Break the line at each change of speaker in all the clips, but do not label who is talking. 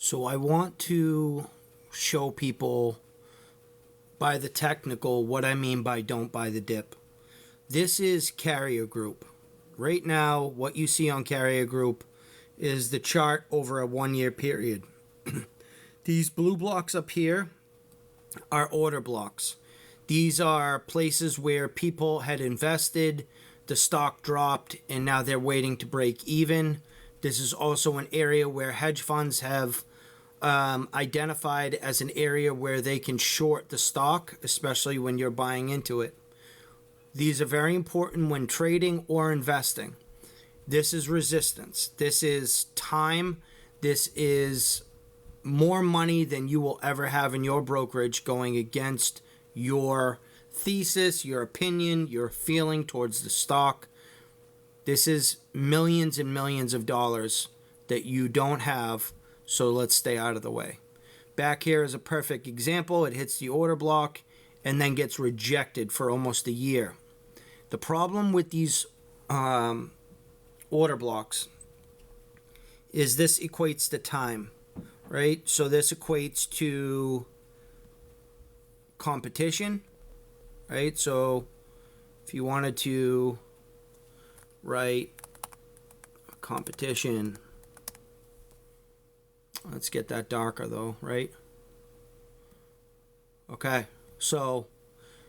So I want to show people by the technical what I mean by don't buy the dip. This is Carrier Group. Right now, what you see on Carrier Group is the chart over a 1 year period. These blue blocks up here are order blocks. These are places where people had invested, the stock dropped, and now they're waiting to break even. This is also an area where hedge funds have identified as an area where they can short the stock, especially when you're buying into it. These are very important when trading or investing. This is resistance. This is time. This is more money than you will ever have in your brokerage going against your thesis, your opinion, your feeling towards the stock. This is millions and millions of dollars that you don't have, so let's stay out of the way. Back here is a perfect example. It hits the order block and then gets rejected for almost a year. The problem with these order blocks is this equates to time, right? So this equates to competition, right? So if you wanted to write competition, let's get that darker though, right? Okay, so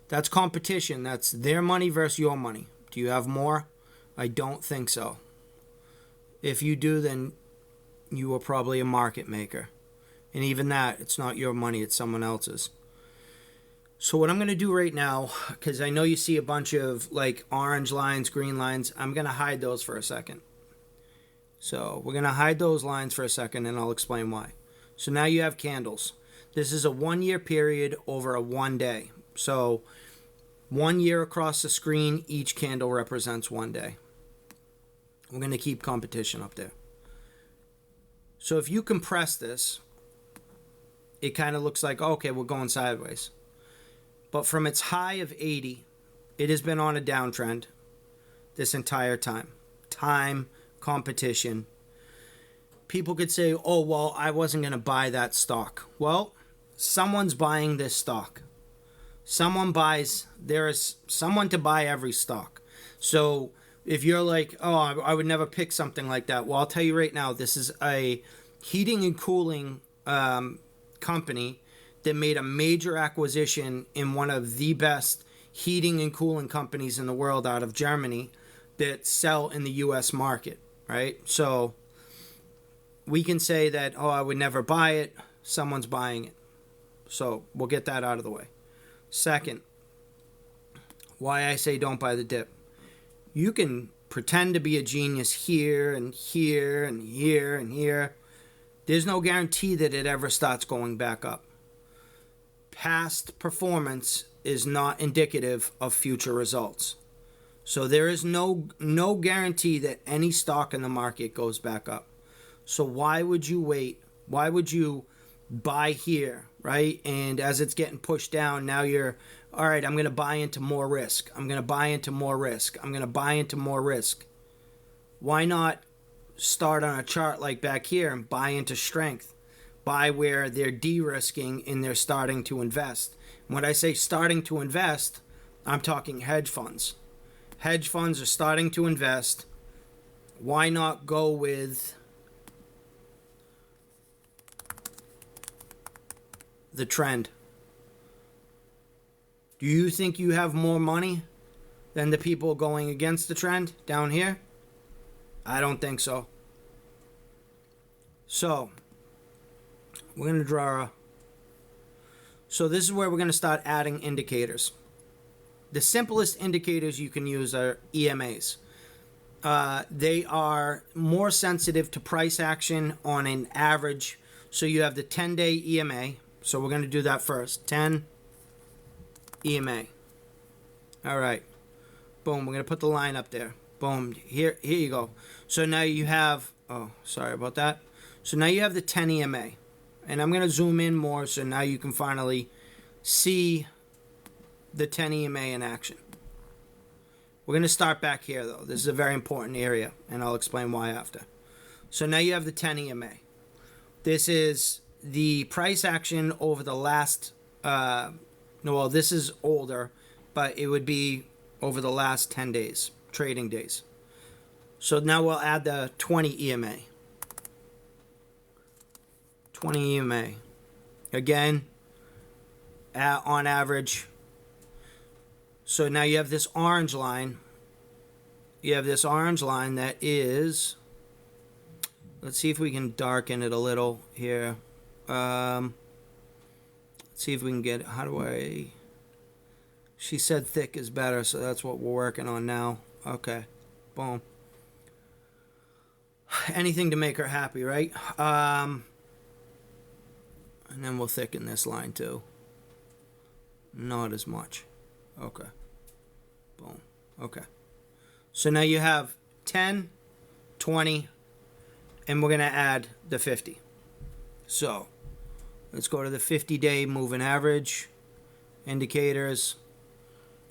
that's competition. That's their money versus your money. Do you have more? I don't think so. If you do, then you are probably a market maker. And even that, it's not your money, it's someone else's. So what I'm going to do right now, because I know you see a bunch of like orange lines, green lines, I'm going to hide those for a second. So we're going to hide those lines for a second and I'll explain why. So now you have candles. This is a 1 year period over a 1 day. So 1 year across the screen, each candle represents 1 day. We're going to keep competition up there. So if you compress this, it kind of looks like, okay, we're going sideways. But from its high of 80, it has been on a downtrend this entire time. Time, competition. People could say, oh, well, I wasn't going to buy that stock. Well, someone's buying this stock. There is someone to buy every stock. So if you're like, oh, I would never pick something like that. Well, I'll tell you right now, this is a heating and cooling company that made a major acquisition in one of the best heating and cooling companies in the world out of Germany that sell in the U.S. market, right? So we can say that, oh, I would never buy it. Someone's buying it. So we'll get that out of the way. Second, why I say don't buy the dip. You can pretend to be a genius here and here and here and here. There's no guarantee that it ever starts going back up. Past performance is not indicative of future results. So there is no guarantee that any stock in the market goes back up. So why would you wait? Why would you buy here, right? And as it's getting pushed down, now you're, all right, I'm going to buy into more risk. I'm going to buy into more risk. I'm going to buy into more risk. Why not start on a chart like back here and buy into strength? Buy where they're de-risking and they're starting to invest. When I say starting to invest, I'm talking hedge funds. Hedge funds are starting to invest. Why not go with the trend? Do you think you have more money than the people going against the trend down here? I don't think so. So we're going to draw. So this is where we're going to start adding indicators. The simplest indicators you can use are EMAs. They are more sensitive to price action on an average. So you have the 10-day EMA. So we're going to do that first. 10 EMA. All right. Boom. We're going to put the line up there. Boom. Here you go. So now you have, oh, sorry about that. So now you have the 10 EMA. And I'm going to zoom in more so now you can finally see the 10 EMA in action. We're going to start back here, though. This is a very important area, and I'll explain why after. So now you have the 10 EMA. This is the price action over the last, no, well, this is older, but it would be over the last 10 days, trading days. So now we'll add the 20 EMA. 20 EMA. Again, on average. So now you have this orange line. You have this orange line that is, let's see if we can darken it a little here. Let's see if we can get, how do I, she said thick is better, so that's what we're working on now. Okay, boom. Anything to make her happy, right? And then we'll thicken this line too. Not as much. Okay. Boom. Okay. So now you have 10, 20, and we're going to add the 50. So let's go to the 50-day moving average. Indicators.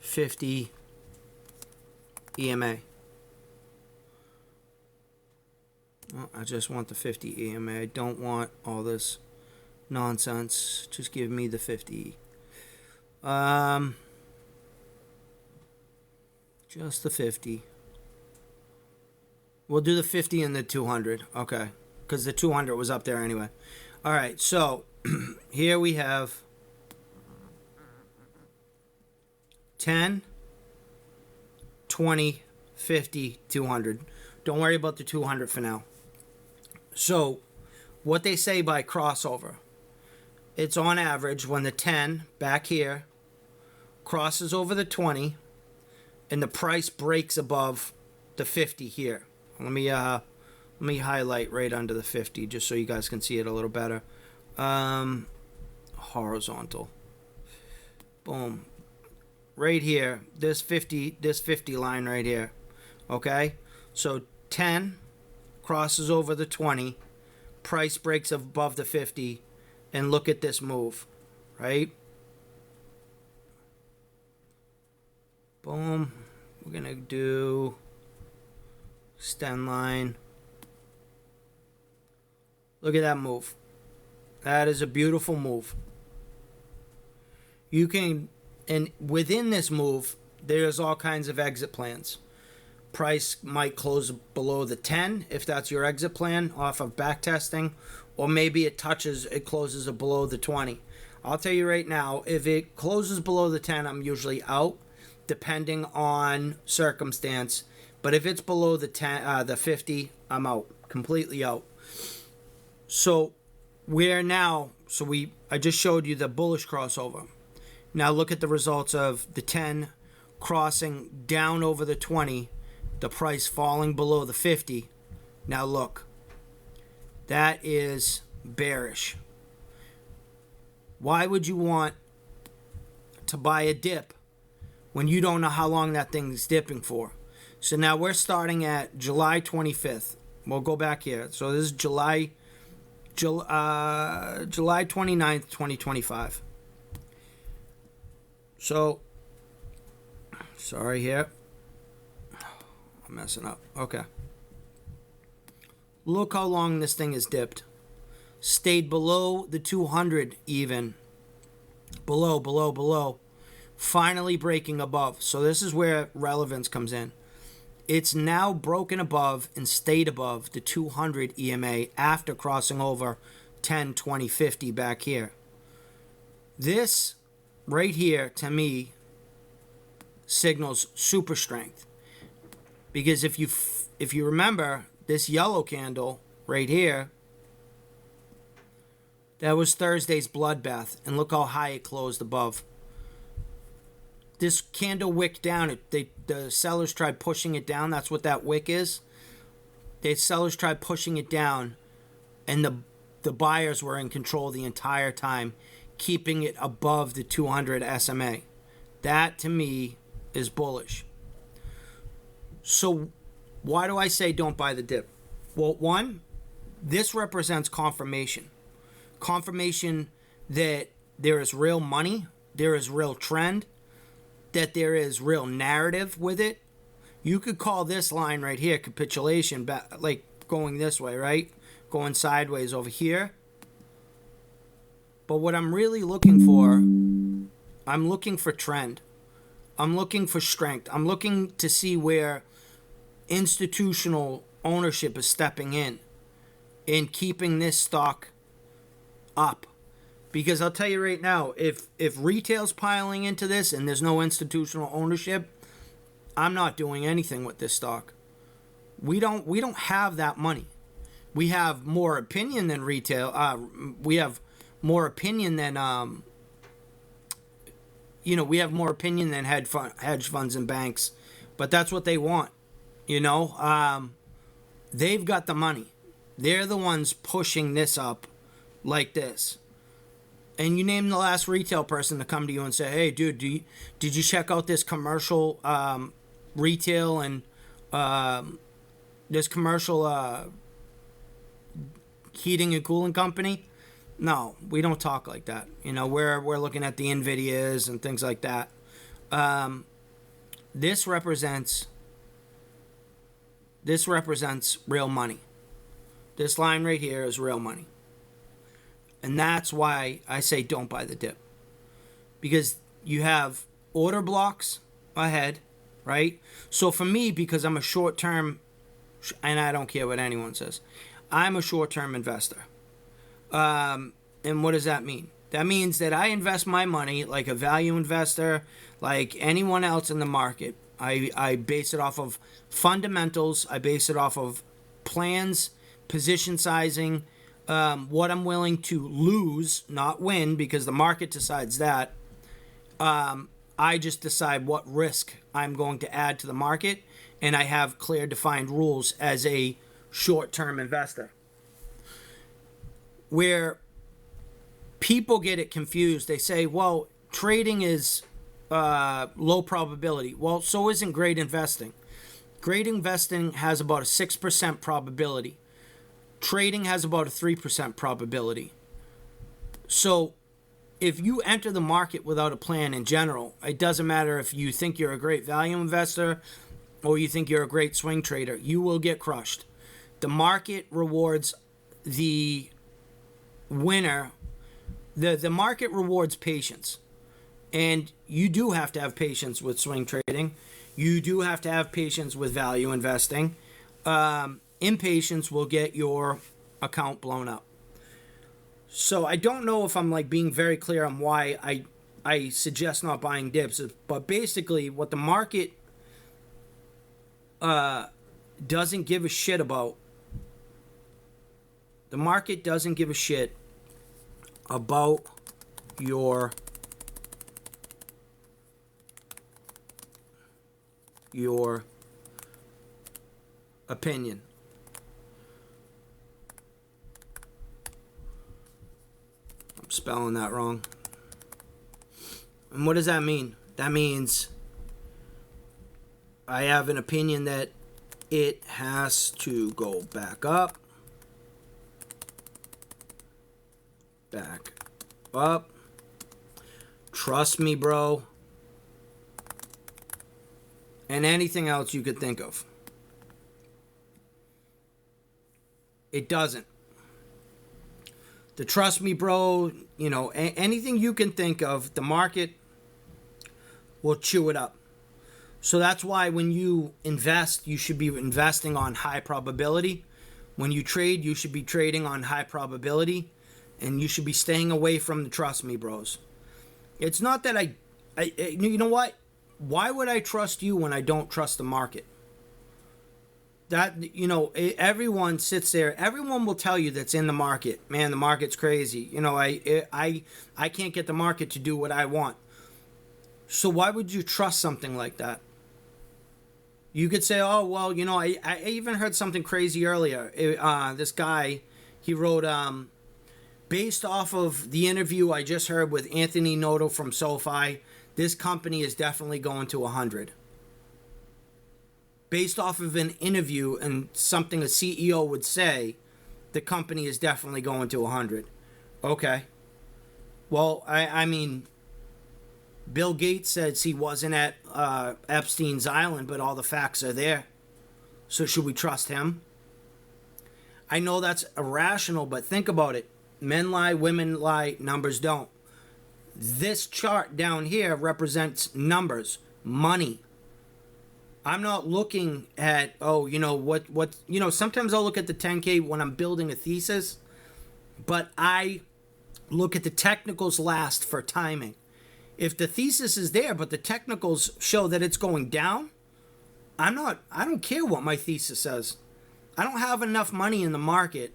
50 EMA. Well, I just want the 50 EMA. I don't want all this nonsense. Just give me the 50. Just the 50. We'll do the 50 and the 200. Okay. Because the 200 was up there anyway. All right. So here we have 10, 20, 50, 200. Don't worry about the 200 for now. So what they say by crossover, it's on average when the 10 back here crosses over the 20 and the price breaks above the 50 here. Let me highlight right under the 50 just so you guys can see it a little better. Horizontal. Boom. Right here, this 50 line right here. Okay? So 10 crosses over the 20, price breaks above the 50, and look at this move, right? Boom. We're going to do extend line. Look at that move. That is a beautiful move. You can, and within this move, there's all kinds of exit plans. Price might close below the 10 if that's your exit plan off of back testing, or maybe it closes below the 20. I'll tell you right now, if it closes below the 10, I'm usually out, depending on circumstance. But if it's below the 50, I'm out, completely out. So I just showed you the bullish crossover. Now look at the results of the 10 crossing down over the 20, the price falling below the 50. Now look, that is bearish. Why would you want to buy a dip when you don't know how long that thing's dipping for? So now we're starting at July 25th. We'll go back here. So this is July 29th, 2025. So, sorry here. I'm messing up. Okay. Look how long this thing has dipped. Stayed below the 200 even. Below. Finally breaking above. So this is where relevance comes in. It's now broken above and stayed above the 200 EMA after crossing over 10, 20, 50 back here. This right here, to me, signals super strength. Because if you remember, this yellow candle right here, that was Thursday's bloodbath. And look how high it closed above. This candle wick down. The sellers tried pushing it down. That's what that wick is. The sellers tried pushing it down, and the buyers were in control the entire time, keeping it above the 200 SMA. That, to me, is bullish. So why do I say don't buy the dip? Well, one, this represents confirmation. Confirmation that there is real money, there is real trend, that there is real narrative with it. You could call this line right here capitulation, like going this way, right? Going sideways over here. But what I'm really looking for, I'm looking for trend. I'm looking for strength. I'm looking to see where institutional ownership is stepping in keeping this stock up. Because I'll tell you right now, if retail's piling into this and there's no institutional ownership, I'm not doing anything with this stock. We don't have that money. We have more opinion than retail. We have more opinion than we have more opinion than hedge funds and banks, but that's what they want. They've got the money. They're the ones pushing this up like this. And you name the last retail person to come to you and say, "Hey, dude, did you check out this commercial retail and this commercial heating and cooling company?" No, we don't talk like that. We're looking at the Nvidias and things like that. This represents real money. This line right here is real money. And that's why I say don't buy the dip. Because you have order blocks ahead, right? So for me, because I'm a short-term, and I don't care what anyone says, I'm a short-term investor. And what does that mean? That means that I invest my money like a value investor, like anyone else in the market. I base it off of fundamentals. I base it off of plans, position sizing, what I'm willing to lose, not win, because the market decides that. I just decide what risk I'm going to add to the market, and I have clear, defined rules as a short-term investor. Where people get it confused, they say, well, trading is low probability. Well, so isn't great investing. Great investing has about a 6% probability. Trading has about a 3% probability. So if you enter the market without a plan in general, it doesn't matter if you think you're a great value investor or you think you're a great swing trader, you will get crushed. The market rewards the winner. The market rewards patience. And you do have to have patience with swing trading. You do have to have patience with value investing. Impatience will get your account blown up. So I don't know if I'm being very clear on why I suggest not buying dips, but basically what the market doesn't give a shit about. The market doesn't give a shit about your opinion. I'm spelling that wrong. And what does that mean? That means I have an opinion that it has to go back up. Back up. Trust me, bro. And anything else you could think of. It doesn't. The trust me, bro, anything you can think of, the market will chew it up. So that's why when you invest, you should be investing on high probability. When you trade, you should be trading on high probability. And you should be staying away from the trust me bros. It's not that I you know what? Why would I trust you when I don't trust the market? That, everyone sits there. Everyone will tell you that's in the market. Man, the market's crazy. I can't get the market to do what I want. So why would you trust something like that? You could say, oh, well, I even heard something crazy earlier. This guy, he wrote, based off of the interview I just heard with Anthony Noto from SoFi, this company is definitely going to 100. Based off of an interview and something a CEO would say, the company is definitely going to 100. Okay. Well, I mean, Bill Gates says he wasn't at Epstein's Island, but all the facts are there. So should we trust him? I know that's irrational, but think about it. Men lie, women lie, numbers don't. This chart down here represents numbers, money. I'm not looking at, oh, sometimes I'll look at the 10K when I'm building a thesis, but I look at the technicals last for timing. If the thesis is there, but the technicals show that it's going down, I don't care what my thesis says. I don't have enough money in the market,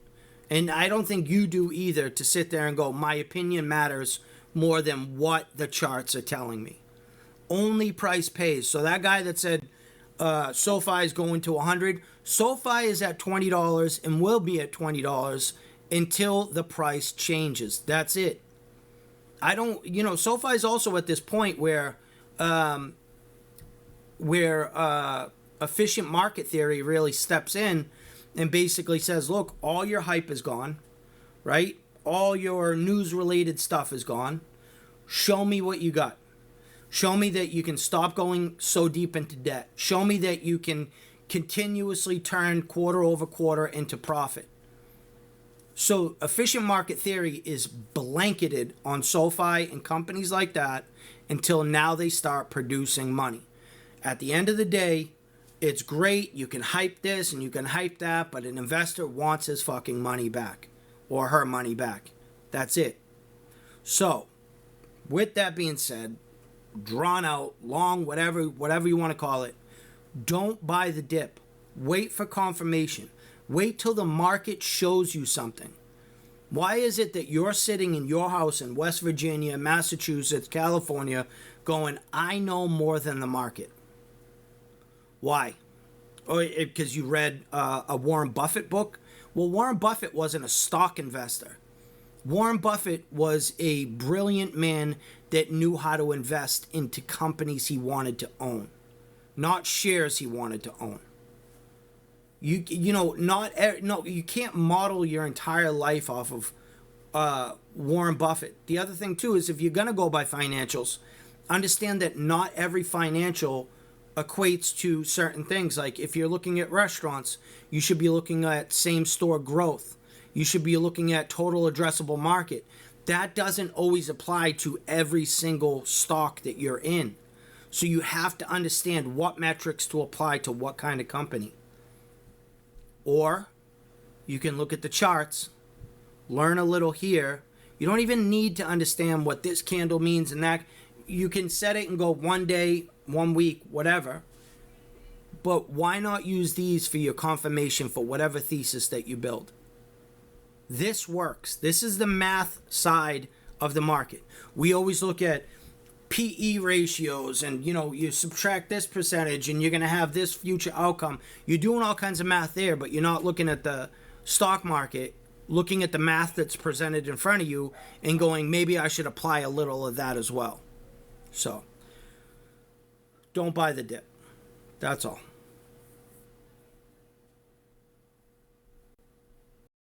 and I don't think you do either, to sit there and go, my opinion matters more than what the charts are telling me. Only price pays. So that guy that said SoFi is going to 100, SoFi is at $20 and will be at $20 until the price changes. That's it. I don't, SoFi is also at this point where efficient market theory really steps in and basically says, look, all your hype is gone, right? All your news related stuff is gone. Show me what you got. Show me that you can stop going so deep into debt. Show me that you can continuously turn quarter over quarter into profit. So efficient market theory is blanketed on SoFi and companies like that until now they start producing money. At the end of the day, it's great. You can hype this and you can hype that, but an investor wants his fucking money back or her money back. That's it. So, with that being said, drawn out, long, whatever you want to call it, don't buy the dip. Wait for confirmation. Wait till the market shows you something. Why is it that you're sitting in your house in West Virginia, Massachusetts, California, going, I know more than the market? Why? Because you read a Warren Buffett book? Well, Warren Buffett wasn't a stock investor. Warren Buffett was a brilliant man that knew how to invest into companies he wanted to own, not shares he wanted to own. You can't model your entire life off of Warren Buffett. The other thing too is, if you're gonna go by financials, understand that not every financial equates to certain things. Like if you're looking at restaurants, you should be looking at same store growth. You should be looking at total addressable market. That doesn't always apply to every single stock that you're in. So you have to understand what metrics to apply to what kind of company. Or you can look at the charts, learn a little here. You don't even need to understand what this candle means and that. You can set it and go one day, 1 week, whatever. But why not use these for your confirmation for whatever thesis that you build? This works. This is the math side of the market. We always look at PE ratios and, you subtract this percentage and you're going to have this future outcome. You're doing all kinds of math there, but you're not looking at the stock market, looking at the math that's presented in front of you and going, maybe I should apply a little of that as well. So, don't buy the dip. That's all.